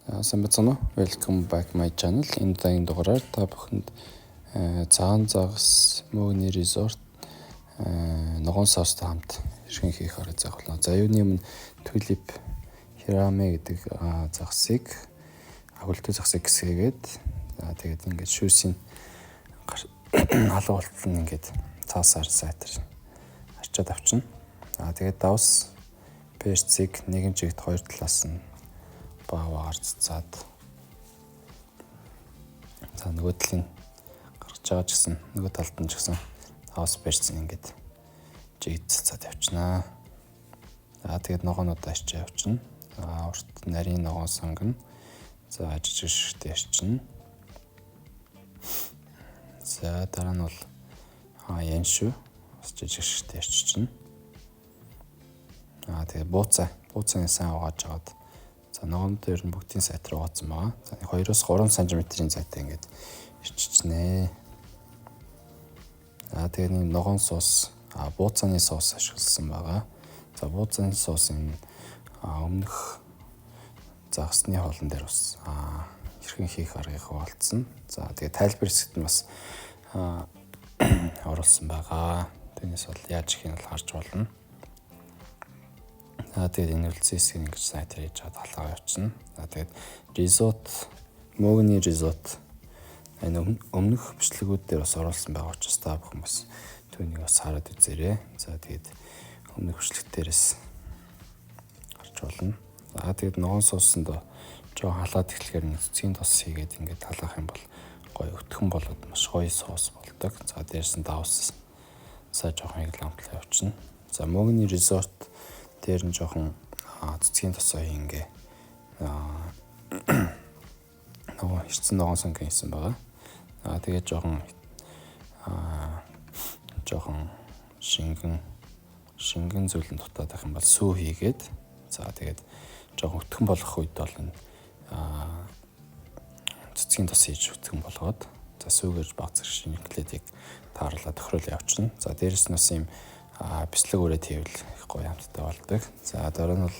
Сайн байна уу? Welcome back my channel. Энэ удаагийн дугаараар та бүхэнд цагаан загас мөгний resort ногоон соостой хамт хэрхэн хийх арга заах болно. За юуны өмнө tulip hirame гэдэг загсыг агуулдаг загсыг хэсгээгээд тэгээд ингээд шүүсийн алга болтол нь ингээд цаасаар сайтар арчаад авчна. Тэгээд давс перцийг нэгэн чигт хоёр талаас нь бааваар цацаад за нөгөө талын гаргаж байгаа ч гэсэн нөгөө талд нь ч гэсэн хаус перцийг ингээд жигт цацаад явчихнаа. Тэгээд ногоонуудаа арчиж явчихна. Урт нарийн ногоон сонгоно. За жижиг ширхтээ арчина. За дараа нь бол яншүү бас жижиг ширхтээ арччихна. Тэгээд бууцаа сайн угааж аваад за ногоон дээр нь бүгдийн сайт руу угаасан байгаа. За 2-3 см-ийн зайтай ингээд ирчичнэ. Тэгээд нэг ногоон соус, бууцааны соус ашигласан байгаа. За бууцааны суусын өмнөх загсны хоолн дээр бас хэрхэн хийх аргыг хуваалцсан. За тэгээд тайлбар хэсэгт нь бас оруулсан байгаа. Түүнээс бол яаж хийх нь харж болно. Тэгээд энэ үлцэн хэсгийг ингэж сайтар хийж чад халгаа явуулчихна. Тэгээд risotto, мөгний risotto энэ өмнөх бичлэгүүд дээр бас оруулсан байгаа учраас та бүхэн бас түүнийг бас хараад үзээрэй. За тэгээд өмнөх бичлэг дээрээс гарч болно. За тэгээд ногоон суусанд жоо халаад эхлэхээр нэг цэцгийн тос хийгээд ингээд халаах юм бол гоё өтгөн болоод маш гоё соус болдог. За дээрс нь давс сая жоохон ламтлаа явуулчихна. За мөгний risotto дээр нь жоохон цэцгийн тосоо ингээ нөгөө хэрцэн ногоон сонгийн хийсэн байгаа. Тэгээд жоохон шингэн зүйлэн дутаад байх юм бол сүү хийгээд за тэгээд жоохон өтгөн болгох үед бол энэ цэцгийн тос хийж өтгөн болгоод за сүүгэж баг зэрэг шинэглээд таарлаад тохируулж явчихна. За дээрэс нь бас юм бислэг үрээд хийвэл их гоё хамттай болдог. За дараа нь бол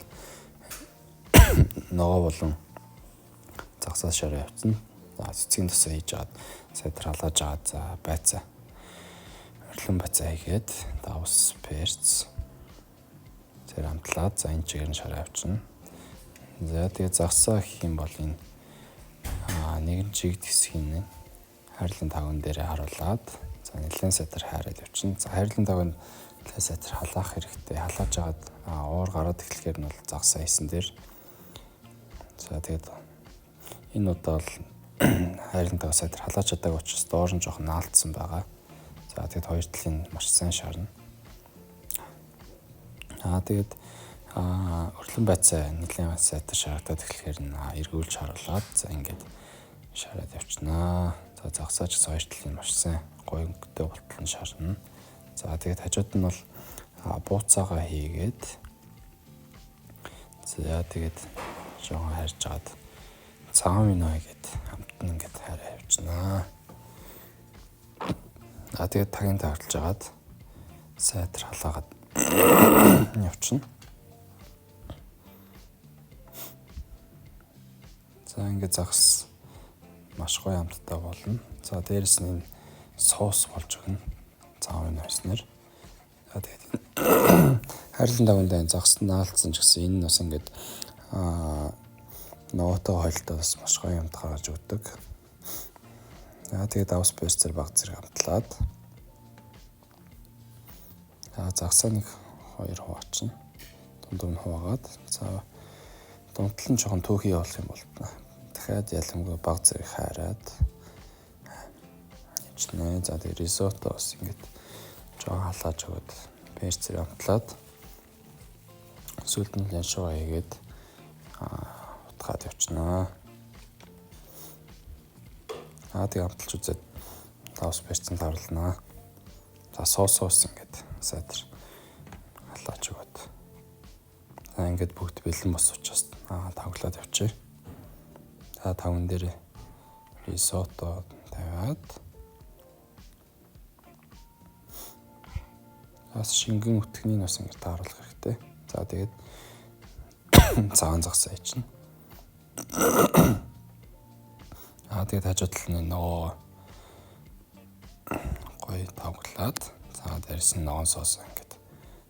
ногоо болон загсаас шараа явуулсан. За цэцгийн тосоо хийж аваад сайтар халааж аваад за байцаа. Орлон байцаа хийгээд давс перц зэрэг хамтлаад за энэ чигээр нь шараа явуулна. За тэгээд загсаа гэх юм бол энэ нэгэн чигт хэсгийн хайрлан таван дээр харуулад за нэлээд сайтар хайраад явуулна. За хайрлан таван сайтар халаах хэрэгтэй. Халааж агаад уур гараад эхлэхээр нь бол загсаа хийсэн дээр за тэгээд энэ удаа бол хайрлан таван сайтар халааж чадаагүй учраас доор нь жоохон наалтсан байгаа. За тэгээд хоёр талын маш сайн шарна. Тэгээд өрлөн байцаа нэлээд сайтар шарагдаад эхлэхээр нь эргүүлж харуулад за ингээд шараад явчихнаа. За загсаач хоёр талын маш сайн гоё өнгөтэй болтол нь шарна. За тэгээд хажууд нь бол бууцаагаа хийгээд за тэгээд жоохон харьж агаад цагаан вино хийгээд хамт нь ингээд хараа явуулнаа. Тэгээд тагийн тааралж агаад сайтар халаагаад явчихна. За ингээд загас маш гоё хамттай болно. За дээрэс нь энэ соус болж өгнө. Цагаан вино хийснээр. За тэгээд хайрлан давандаа загас наалтсан ч гэсэн энэ бас ингээд ногоотой хойлтой бас маш гоё юмд гаргаж өгдөг. За тэгээд давс перцээр баг зэрэг хамтлаад загсаа нэг 2 хуваачна. Дундуур нь хуваагаад за дунтал нь жоохон төөхий явуулах юм бол дахиад ялангуяа баг зэрэг хайраад ичнэ. За тэгээд risotto бас ингээд жоохон халааж өгöd перцээр хамтлаад сүүлд нь яншуугаа хийгээд утгаад явчихнаа. Тэгээд хамталж үзээд давс перцэн тааруулнаа. За соус ингээд сайтар халааж өгöd. За ингээд бүгд бэлэн бос учраас тавглаад явчих. За таван дээр risotto тавиад бас шингэн өтгөнийг бас ингээд тааруулах хэрэгтэй. За тэгээд цагаан загсаа хийчихнэ. Тэгээд хажууд талын нөгөө гоё тоглоод за дээрс нь ногоон соос ингээд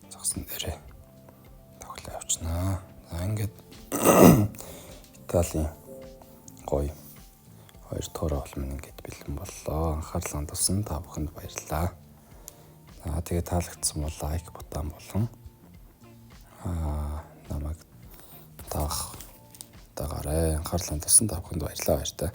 загсан дээрээ тоглоо явуулнаа. За ингээд Италийн гоё 2 дугаар олмын ингээд бэлэн боллоо. Анхаарал хандуулсан та бүхэнд баярлалаа. За тэгээд таалагдсан бол лайк бутан болон намайг дагаарай. Анхаарал хандуулсан та бүхэнд баярлалаа баяр та.